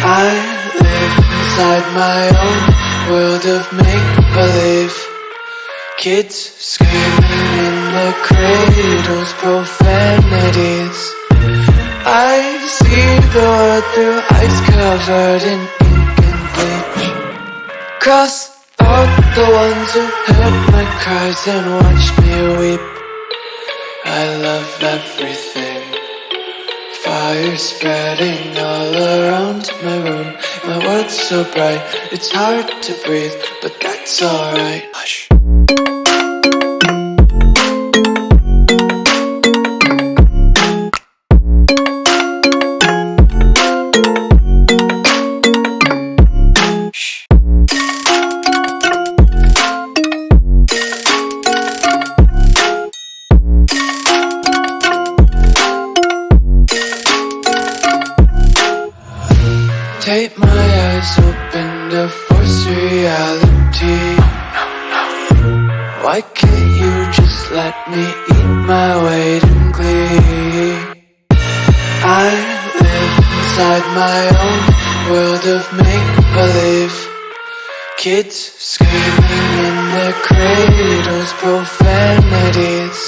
I live inside my own world of make-believe. Kids screaming in the cradles, profanities. I see the world through ice covered in ink and bleach. Cross out the ones who heard my cries and watched me weep. I love everything. Fire spreading all around my room. My world's so bright, it's hard to breathe, but that's alright. Hush. Tape my eyes open to force reality. Why can't you just let me eat my weight in glee? I live inside my own world of make-believe. Kids screaming in their cradles, profanities.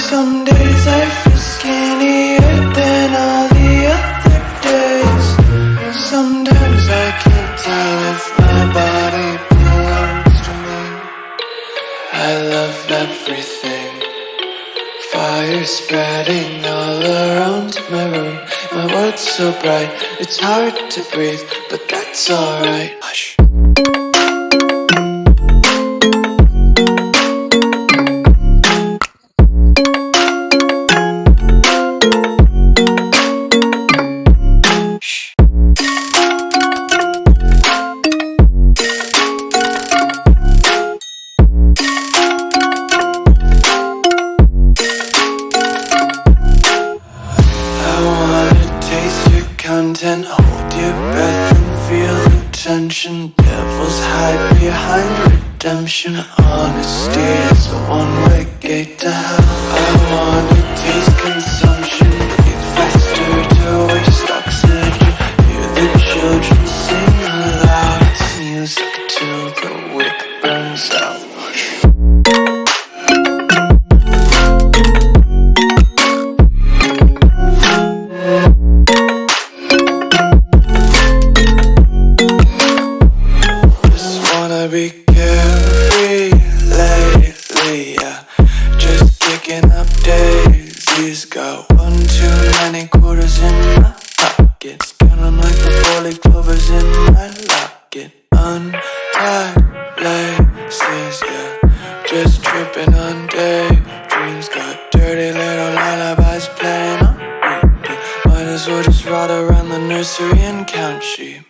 Some days I feel skinnier than all the other days. Sometimes I can't tell if my body belongs to me. I love everything. Fire spreading all around my room. My world's so bright, it's hard to breathe, but that's alright. Hush. Content, hold your breath and feel the tension. Devils hide behind redemption. Honesty is a one-way gate to hell. I wanna taste consumption, breathe faster to waste oxygen. Hear the children sing aloud. It's music till the wick burns out. Be carefree lately, yeah. Just kicking up daisies. Got one too many quarters in my pockets. Counting like the 4-leaf clovers in my locket. Untied laces, yeah. Just tripping on daydreams. Got dirty little lullabies playing on repeat. Might as well just ride around the nursery and count sheep.